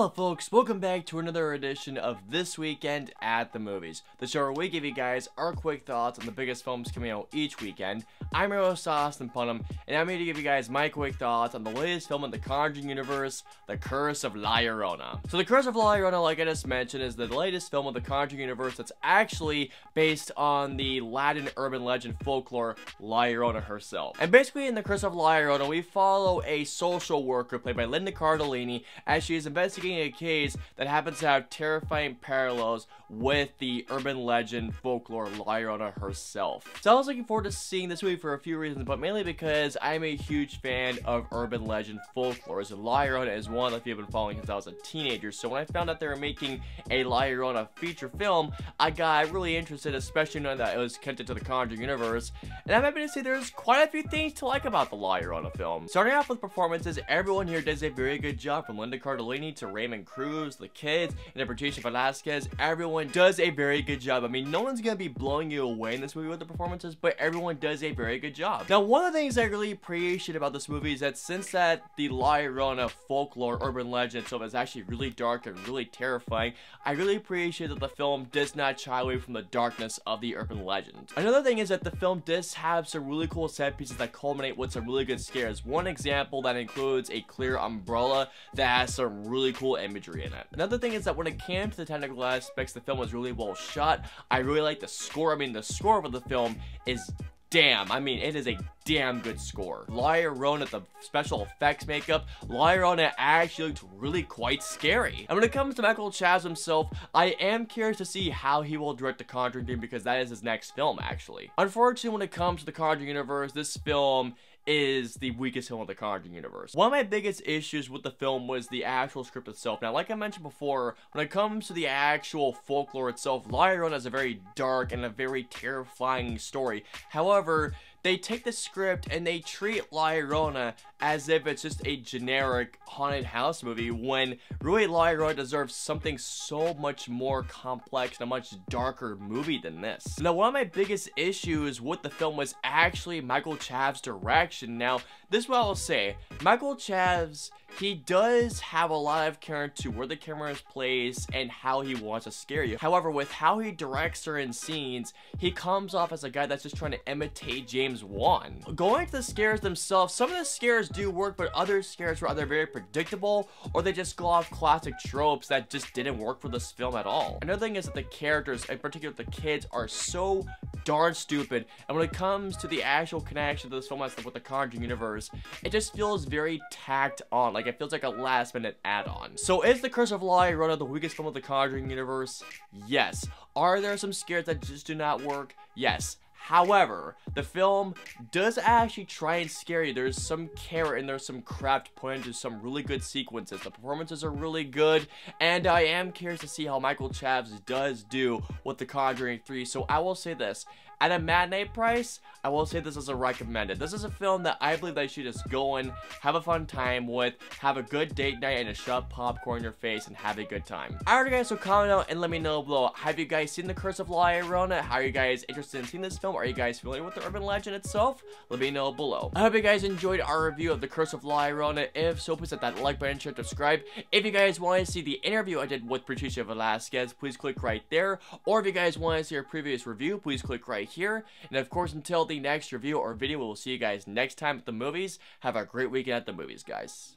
Hello folks, welcome back to another edition of This Weekend at the Movies, the show where we give you guys our quick thoughts on the biggest films coming out each weekend. I'm your host, Putnam, and I'm here to give you guys my quick thoughts on the latest film in the Conjuring universe, The Curse of La Llorona. So The Curse of La Llorona, like I just mentioned, is the latest film of the Conjuring universe that's actually based on the Latin urban legend folklore La Llorona herself. And basically in The Curse of La Llorona, we follow a social worker played by Linda Cardellini as she is investigating a case that happens to have terrifying parallels with the urban legend folklore La Llorona herself. So I was looking forward to seeing this movie for a few reasons, but mainly because I'm a huge fan of urban legend folklore. So La Llorona is one that I've been following since I was a teenager, so when I found out they were making a La Llorona feature film, I got really interested, especially knowing that it was connected to the Conjuring universe, and I'm happy to say there's quite a few things to like about the La Llorona film. Starting off with performances, everyone here does a very good job, from Linda Cardellini to Raymond Cruz, the kids, and Patricia Velasquez. Everyone does a very good job. I mean, no one's gonna be blowing you away in this movie with the performances, but everyone does a very good job. Now, one of the things I really appreciate about this movie is that since the La Llorona folklore urban legend itself is actually really dark and really terrifying, I really appreciate that the film does not shy away from the darkness of the urban legend. Another thing is that the film does have some really cool set pieces that culminate with some really good scares. One example that includes a clear umbrella that has some really cool imagery in it. Another thing is that when it came to the technical aspects, the film was really well shot. I really like the score. I mean, the score of the film is it is a damn good score. La Llorona, the special effects makeup, La Llorona actually looked really quite scary. And when it comes to Michael Chaves himself, I am curious to see how he will direct the Conjuring game, because that is his next film, actually. Unfortunately, when it comes to the Conjuring universe, this film is the weakest film of the Conjuring universe. One of my biggest issues with the film was the actual script itself. Now, like I mentioned before, when it comes to the actual folklore itself, La Llorona is a very dark and a very terrifying story. However, they take the script and they treat La Llorona as if it's just a generic haunted house movie, when really La Llorona deserves something so much more complex and a much darker movie than this. Now, one of my biggest issues with the film was actually Michael Chaves' direction. Now, this is what I'll say. Michael Chaves, he does have a lot of care to where the camera is placed and how he wants to scare you. However, with how he directs certain scenes, he comes off as a guy that's just trying to imitate James Wan. Going to the scares themselves, some of the scares do work, but other scares were either very predictable or they just go off classic tropes that just didn't work for this film at all. Another thing is that the characters, in particular the kids, are so darn stupid, and when it comes to the actual connection to this film with the Conjuring universe, it just feels very tacked on. Like, it feels like a last minute add-on. So is The Curse of La Llorona the weakest film of the Conjuring universe? Yes. Are there some scares that just do not work? Yes. However, the film does actually try and scare you. There's some care and there's some craft put into some really good sequences. The performances are really good, and I am curious to see how Michael Chaves does do with The Conjuring 3. So I will say this. At a matinee price, I will say this is a recommended. This is a film that I believe that you should just go and have a fun time with, have a good date night, and just shove popcorn in your face and have a good time. Alright guys, so comment out and let me know below. Have you guys seen The Curse of La Llorona? How are you guys interested in seeing this film? Are you guys familiar with the urban legend itself? Let me know below. I hope you guys enjoyed our review of The Curse of La Llorona. If so, please hit that like button, share, subscribe. If you guys want to see the interview I did with Patricia Velasquez, please click right there. Or if you guys want to see our previous review, please click right here. And of course, until the next review or video, we'll see you guys next time at the movies. Have a great weekend at the movies, guys.